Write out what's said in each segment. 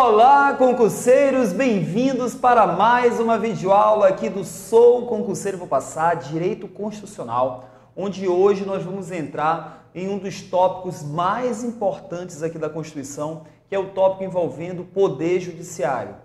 Olá, concurseiros, bem-vindos para mais uma videoaula aqui do Sou Concurseiro Vou Passar, Direito Constitucional, onde hoje nós vamos entrar em um dos tópicos mais importantes aqui da Constituição, que é o tópico envolvendo Poder Judiciário.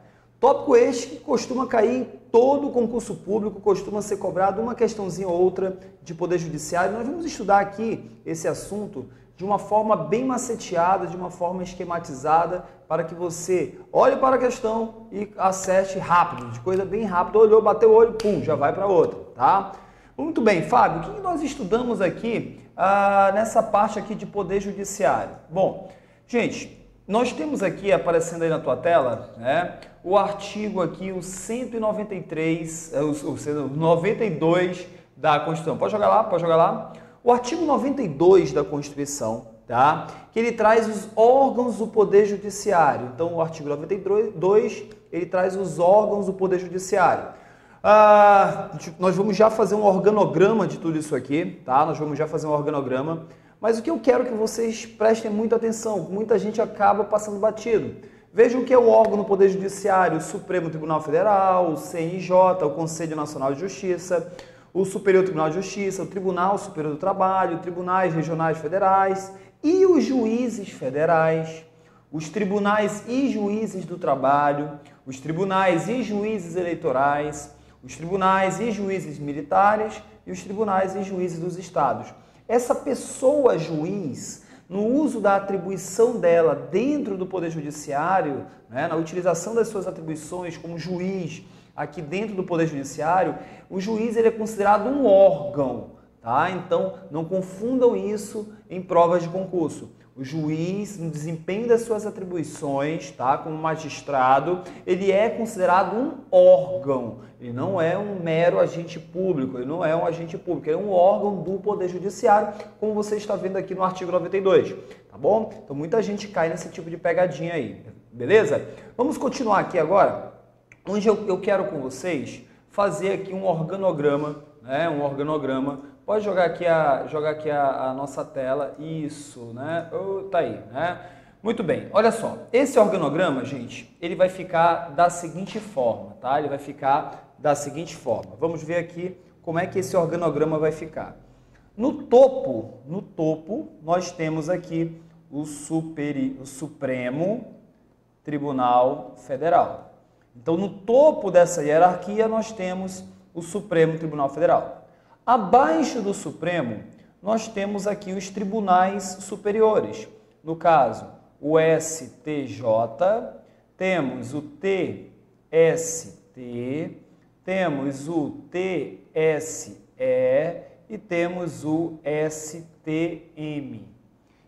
Tópico este que costuma cair em todo concurso público, costuma ser cobrado uma questãozinha ou outra de Poder Judiciário. Nós vamos estudar aqui esse assunto de uma forma bem maceteada, de uma forma esquematizada, para que você olhe para a questão e acerte rápido, de coisa bem rápida, olhou, bateu o olho, pum, já vai para outra, tá? Muito bem, Fábio, o que nós estudamos aqui nessa parte aqui de Poder Judiciário? Bom, gente, nós temos aqui, aparecendo aí na tua tela, né, o artigo aqui, o 193, o 92 da Constituição. Pode jogar lá, pode jogar lá. O artigo 92 da Constituição, tá? Que ele traz os órgãos do Poder Judiciário. Então, o artigo 92, ele traz os órgãos do Poder Judiciário. Nós vamos já fazer um organograma de tudo isso aqui, tá? Nós vamos já fazer um organograma. Mas o que eu quero que vocês prestem muita atenção, muita gente acaba passando batido. Vejam o que é o órgão do Poder Judiciário: o Supremo Tribunal Federal, o CNJ, o Conselho Nacional de Justiça, o Superior Tribunal de Justiça, o Tribunal Superior do Trabalho, tribunais regionais federais e os juízes federais, os tribunais e juízes do trabalho, os tribunais e juízes eleitorais, os tribunais e juízes militares e os tribunais e juízes dos estados. Essa pessoa juiz, no uso da atribuição dela dentro do Poder Judiciário, né, na utilização das suas atribuições como juiz aqui dentro do Poder Judiciário, o juiz ele é considerado um órgão, tá? Então, não confundam isso em provas de concurso. O juiz, no desempenho das suas atribuições, tá, como magistrado, ele é considerado um órgão. Ele não é um mero agente público, ele não é um agente público, ele é um órgão do Poder Judiciário, como você está vendo aqui no artigo 92, tá bom? Então, muita gente cai nesse tipo de pegadinha aí, beleza? Vamos continuar aqui agora, onde eu quero com vocês fazer aqui um organograma, né? Um organograma. Pode jogar aqui a nossa tela, isso, né? Tá aí, né? Muito bem, olha só, esse organograma, gente, ele vai ficar da seguinte forma, tá? Ele vai ficar da seguinte forma. Vamos ver aqui como é que esse organograma vai ficar. No topo, nós temos aqui o Supremo Tribunal Federal. Então, no topo dessa hierarquia, nós temos o Supremo Tribunal Federal. Abaixo do Supremo, nós temos aqui os tribunais superiores. No caso, o STJ, temos o TST, temos o TSE e temos o STM.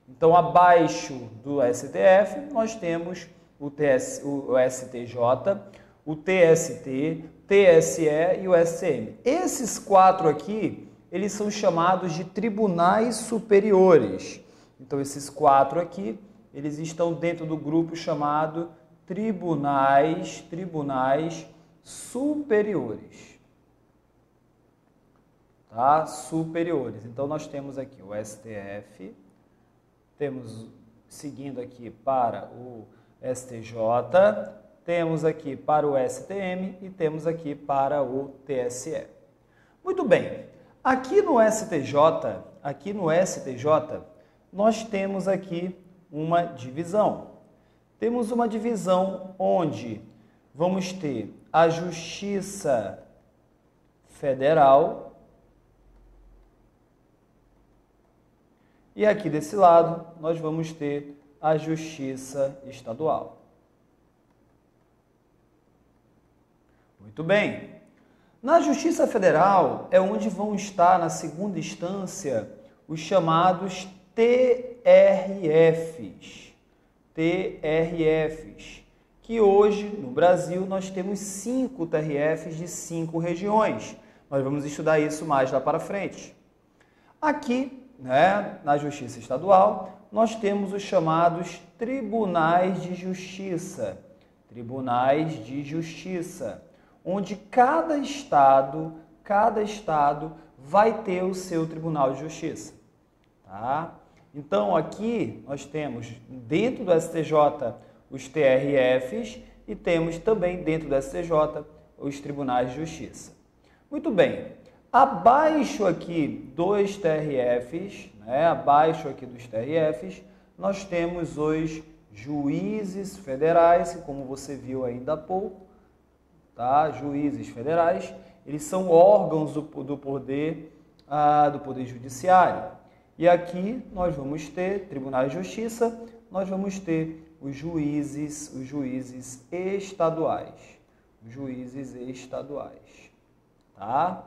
Então, abaixo do STF, nós temos o STJ, o TST, TSE e o STM. Esses quatro aqui, eles são chamados de tribunais superiores. Então, esses quatro aqui, eles estão dentro do grupo chamado tribunais superiores. Tá? Superiores. Então, nós temos aqui o STF, temos, seguindo aqui para o STJ, temos aqui para o STM e temos aqui para o TSE. Muito bem, aqui no STJ, nós temos aqui uma divisão. Temos uma divisão onde vamos ter a Justiça Federal e aqui desse lado nós vamos ter a Justiça Estadual. Muito bem. Na Justiça Federal é onde vão estar, na segunda instância, os chamados TRFs. TRFs, que hoje, no Brasil, nós temos 5 TRFs de 5 regiões. Nós vamos estudar isso mais lá para frente. Aqui, né, na Justiça Estadual, nós temos os chamados Tribunais de Justiça. Tribunais de Justiça, onde cada estado vai ter o seu Tribunal de Justiça. Tá? Então, aqui nós temos, dentro do STJ, os TRFs e temos também dentro do STJ os tribunais de justiça. Muito bem, abaixo aqui dos TRFs, abaixo aqui dos TRFs, nós temos os juízes federais, que como você viu ainda há pouco, tá? Juízes federais, eles são órgãos do poder judiciário. E aqui nós vamos ter tribunais de justiça, nós vamos ter os juízes estaduais. Os juízes estaduais. Tá?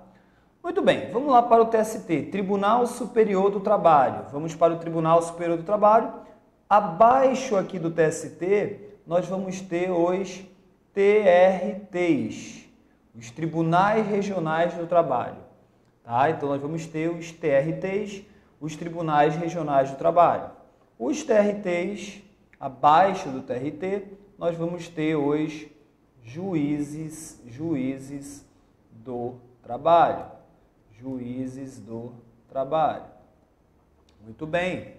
Muito bem, vamos lá para o TST, Tribunal Superior do Trabalho. Vamos para o Tribunal Superior do Trabalho. Abaixo aqui do TST, nós vamos ter os TRTs, os Tribunais Regionais do Trabalho. Tá? Então, nós vamos ter os TRTs, os Tribunais Regionais do Trabalho. Os TRTs, abaixo do TRT, nós vamos ter os juízes do trabalho. Juízes do trabalho. Muito bem.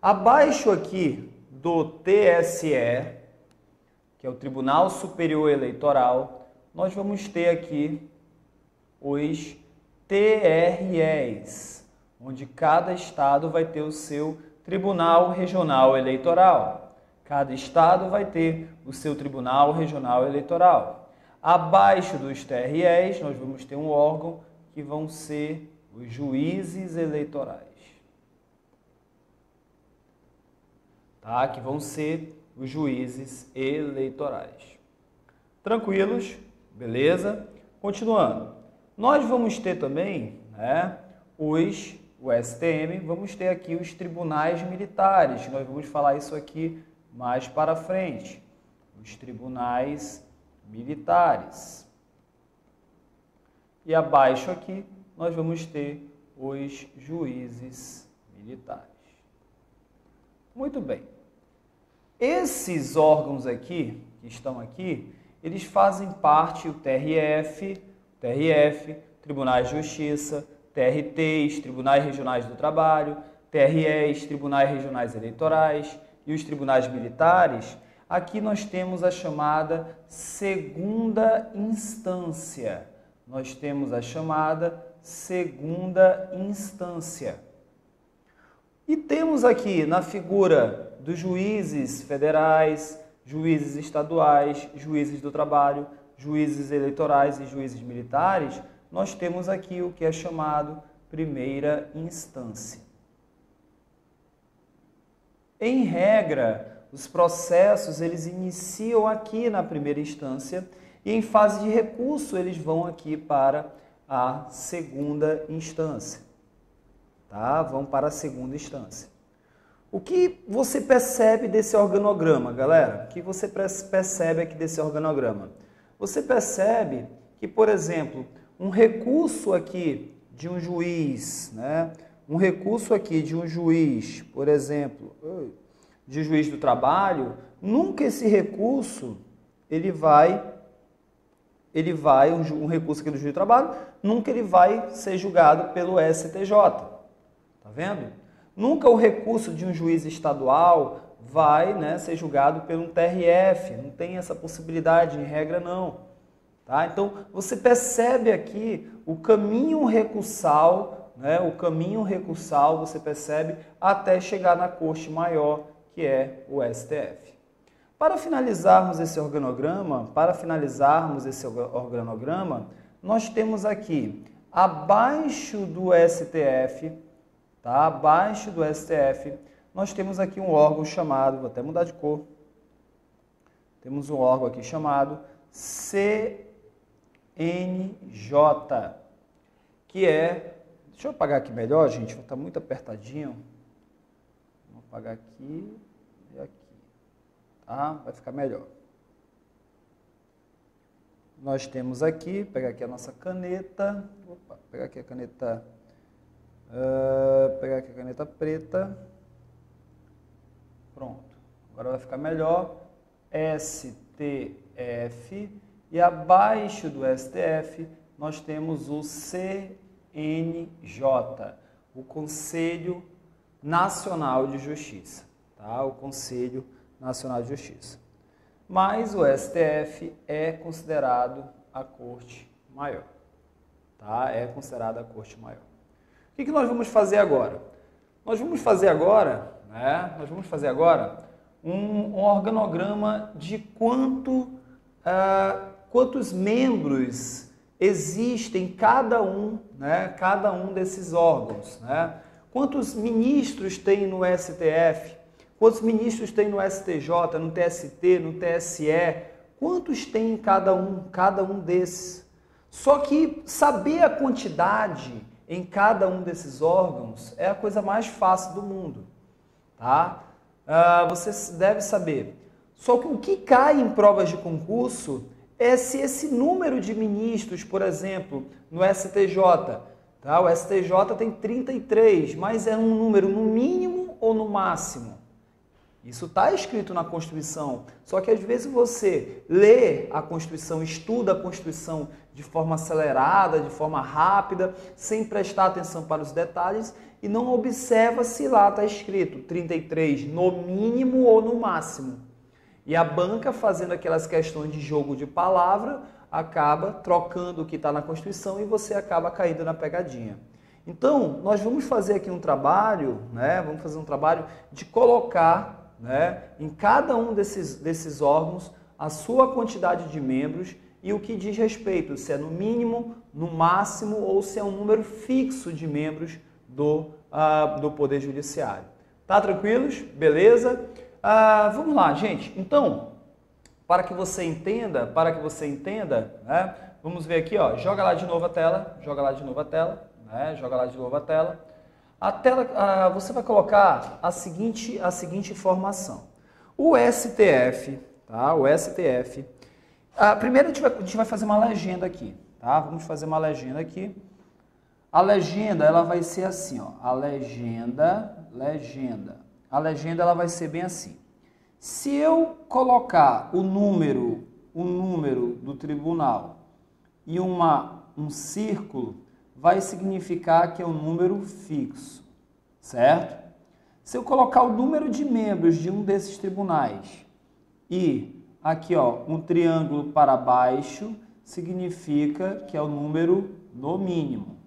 Abaixo aqui do TSE, que é o Tribunal Superior Eleitoral, nós vamos ter aqui os TREs, onde cada estado vai ter o seu Tribunal Regional Eleitoral. Cada estado vai ter o seu Tribunal Regional Eleitoral. Abaixo dos TREs, nós vamos ter um órgão que vão ser os juízes eleitorais. Tá? Que vão ser os juízes eleitorais. Tranquilos? Beleza? Continuando. Nós vamos ter também, o STM, vamos ter aqui os tribunais militares. Nós vamos falar isso aqui mais para frente. Os tribunais militares. E abaixo aqui nós vamos ter os juízes militares. Muito bem. Esses órgãos aqui, que estão aqui, eles fazem parte, o TRF, Tribunais de Justiça, TRTs, Tribunais Regionais do Trabalho, TREs, Tribunais Regionais Eleitorais e os Tribunais Militares. Aqui nós temos a chamada segunda instância. Nós temos a chamada segunda instância. E temos aqui na figura dos juízes federais, juízes estaduais, juízes do trabalho, juízes eleitorais e juízes militares, nós temos aqui o que é chamado primeira instância. Em regra, os processos eles iniciam aqui na primeira instância e em fase de recurso eles vão aqui para a segunda instância. Tá? Vão para a segunda instância. O que você percebe desse organograma, galera? O que você percebe aqui desse organograma? Você percebe que, por exemplo, um recurso aqui de um juiz, um recurso aqui de um juiz, por exemplo, de juiz do trabalho, nunca esse recurso, um recurso aqui do juiz do trabalho, nunca ele vai ser julgado pelo STJ. Tá vendo? Nunca o recurso de um juiz estadual vai ser julgado por um TRF, não tem essa possibilidade, em regra não. Tá? Então, você percebe aqui o caminho recursal, você percebe até chegar na Corte Maior, que é o STF. Para finalizarmos esse organograma, nós temos aqui, abaixo do STF, tá? Abaixo do STF, nós temos aqui um órgão chamado, vou até mudar de cor, temos um órgão aqui chamado CNJ, que é, deixa eu apagar aqui melhor, gente, está muito apertadinho, vou apagar aqui e aqui, tá? Vai ficar melhor. Nós temos aqui, pegar aqui a nossa caneta, pegar aqui a caneta, pegar aqui a caneta preta, pronto, agora vai ficar melhor, STF, e abaixo do STF nós temos o CNJ, o Conselho Nacional de Justiça, tá? O Conselho Nacional de Justiça. mas o STF é considerado a corte maior. Tá? É considerada a corte maior. O que nós vamos fazer agora? Nós vamos fazer agora, um organograma de quantos membros existem cada um desses órgãos. Né? Quantos ministros tem no STF? Quantos ministros tem no STJ, no TST, no TSE? Quantos tem em cada um desses? Só que saber a quantidade em cada um desses órgãos é a coisa mais fácil do mundo, tá? Você deve saber. Só que o que cai em provas de concurso é se esse número de ministros, por exemplo, no STJ, tá? O STJ tem 33, mas é um número no mínimo ou no máximo? Isso está escrito na Constituição, só que às vezes você lê a Constituição, estuda a Constituição de forma acelerada, de forma rápida, sem prestar atenção para os detalhes e não observa se lá está escrito 33 no mínimo ou no máximo. E a banca, fazendo aquelas questões de jogo de palavra, acaba trocando o que está na Constituição e você acaba caindo na pegadinha. Então, nós vamos fazer aqui um trabalho, vamos fazer um trabalho de colocar em cada um desses órgãos a sua quantidade de membros e o que diz respeito, se é no mínimo, no máximo ou se é um número fixo de membros do Poder Judiciário. Tá tranquilos? Beleza? Vamos lá, gente. Então, para que você entenda, vamos ver aqui, ó, joga lá de novo a tela. A tela, você vai colocar a seguinte informação. O STF, tá? Primeiro a gente vai fazer uma legenda aqui, tá? Vamos fazer uma legenda aqui. A legenda, ela vai ser assim, ó. A legenda ela vai ser bem assim. Se eu colocar o número do tribunal e um círculo, vai significar que é um número fixo, certo? Se eu colocar o número de membros de um desses tribunais e aqui, ó, um triângulo para baixo, significa que é o número no mínimo.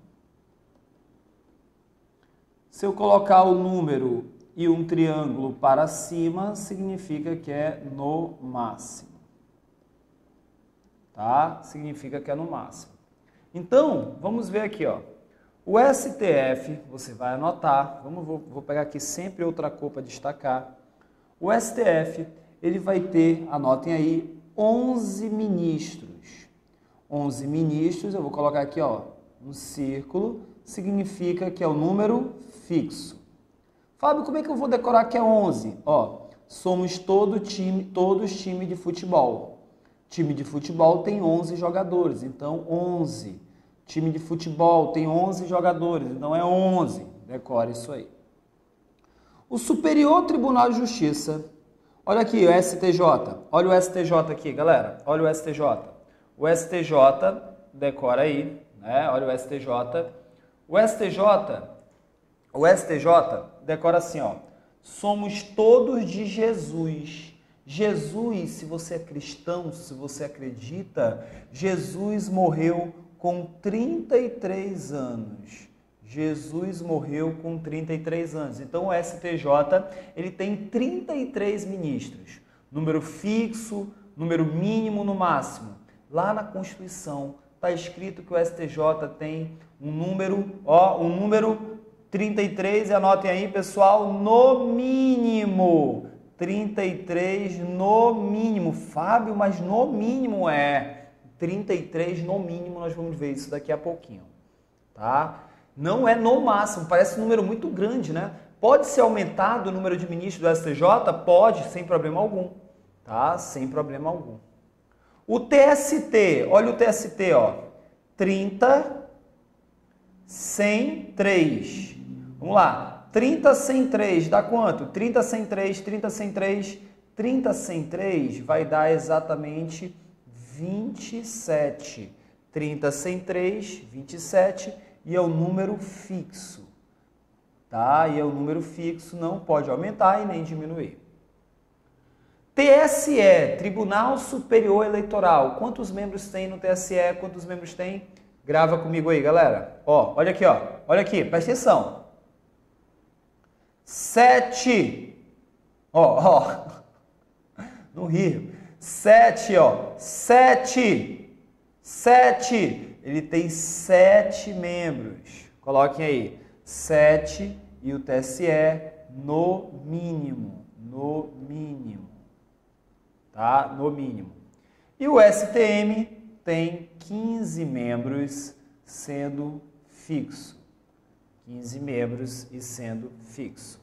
Se eu colocar o número e um triângulo para cima, significa que é no máximo. Tá? Significa que é no máximo. Então, vamos ver aqui, ó. O STF, você vai anotar, vou pegar aqui sempre outra cor para destacar. O STF, ele vai ter, anotem aí, 11 ministros. 11 ministros, eu vou colocar aqui, ó, um círculo, significa que é o número fixo. Fábio, como é que eu vou decorar que é 11? Ó, somos todos time de futebol. Time de futebol tem 11 jogadores, então 11. Time de futebol tem 11 jogadores, então é 11. Decore isso aí. O Superior Tribunal de Justiça, olha aqui o STJ, olha o STJ aqui, galera, olha o STJ. O STJ, decora aí, olha o STJ. O STJ decora assim, ó, somos todos de Jesus. Jesus, se você é cristão, se você acredita, Jesus morreu com 33 anos. Jesus morreu com 33 anos. Então o STJ, ele tem 33 ministros. Número fixo, número mínimo no máximo. Lá na Constituição está escrito que o STJ tem um número 33, e anotem aí, pessoal, no mínimo. 33 no mínimo. Fábio, mas no mínimo 33 no mínimo, nós vamos ver isso daqui a pouquinho, tá? Não é no máximo, parece um número muito grande, né? Pode ser aumentado o número de ministros do STJ? Pode, sem problema algum, tá? Sem problema algum. O TST, olha o TST, ó, 30, 103. Vamos lá. 30 sem 3 dá quanto? 30 sem 3, 30 sem 3, 30 sem 3 vai dar exatamente 27. 30 sem 3, 27, e é o número fixo. Tá? E é o número fixo, não pode aumentar e nem diminuir. TSE, Tribunal Superior Eleitoral. Quantos membros tem no TSE? Quantos membros tem? Grava comigo aí, galera. Ó, olha aqui, ó. Olha aqui, presta atenção. 7. Ó. No Rio. 7, ó. 7. Ele tem 7 membros. Coloquem aí. 7 e o TSE no mínimo. No mínimo. Tá? No mínimo. E o STM tem 15 membros sendo fixo. 15 membros e sendo fixo.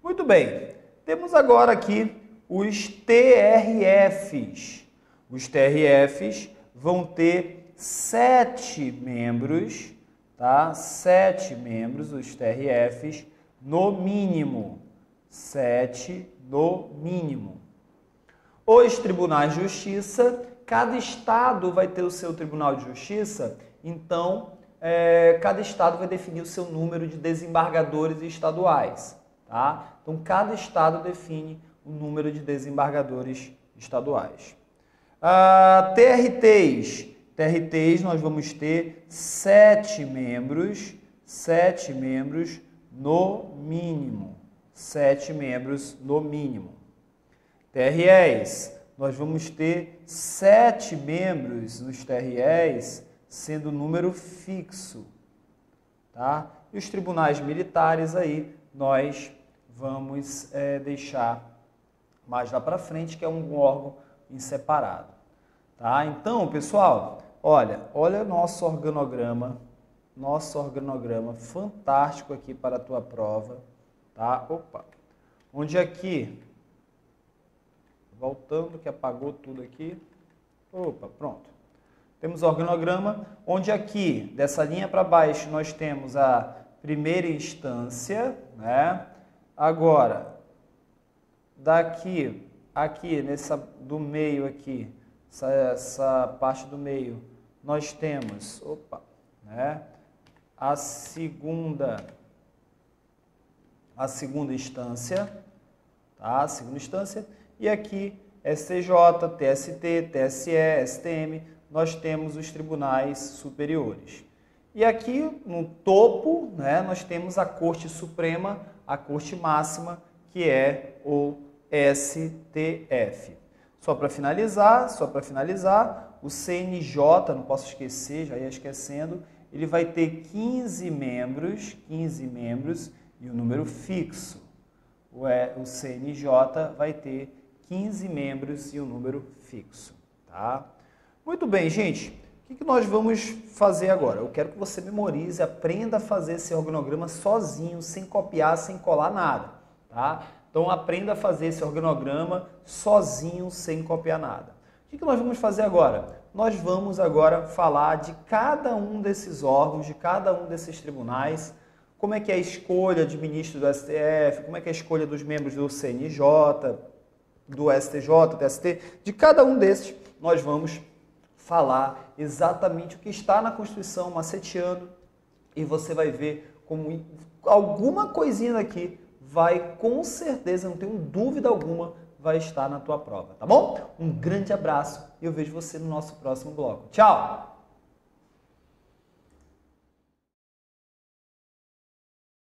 Muito bem. Temos agora aqui os TRFs. Os TRFs vão ter 7 membros, tá? 7 membros, os TRFs, no mínimo. 7 no mínimo. Os tribunais de justiça, cada estado vai ter o seu tribunal de justiça, então cada estado vai definir o seu número de desembargadores estaduais, tá? Então cada estado define o número de desembargadores estaduais. TRTs nós vamos ter 7 membros no mínimo. 7 membros no mínimo. TREs, nós vamos ter 7 membros nos TREs, sendo número fixo, tá? E os tribunais militares aí, nós vamos deixar mais lá para frente, que é um órgão em separado, tá? Então, pessoal, olha nosso organograma fantástico aqui para a tua prova, tá? Opa, onde aqui, voltando que apagou tudo aqui, opa, pronto. Temos o organograma, onde aqui, dessa linha para baixo, nós temos a primeira instância, né? Agora, daqui, aqui, do meio aqui, essa parte do meio, nós temos, né? A segunda instância, tá? A segunda instância, e aqui, STJ, TST, TSE, STM, nós temos os tribunais superiores. E aqui no topo, né, nós temos a Corte Suprema, a Corte Máxima, que é o STF. Só para finalizar, o CNJ, não posso esquecer, já ia esquecendo, ele vai ter 15 membros e o número fixo. O CNJ vai ter 15 membros e um número fixo, tá? Muito bem, gente. O que nós vamos fazer agora? Eu quero que você memorize, aprenda a fazer esse organograma sozinho, sem copiar, sem colar nada, tá? Então, aprenda a fazer esse organograma sozinho, sem copiar nada. O que nós vamos fazer agora? Nós vamos agora falar de cada um desses órgãos, de cada um desses tribunais, como é que é a escolha de ministro do STF, como é que é a escolha dos membros do CNJ, do STJ, do TST, de cada um desses nós vamos falar exatamente o que está na Constituição, maceteando, e você vai ver como alguma coisinha daqui vai, com certeza, não tenho dúvida alguma, vai estar na tua prova, tá bom? Um grande abraço e eu vejo você no nosso próximo bloco. Tchau!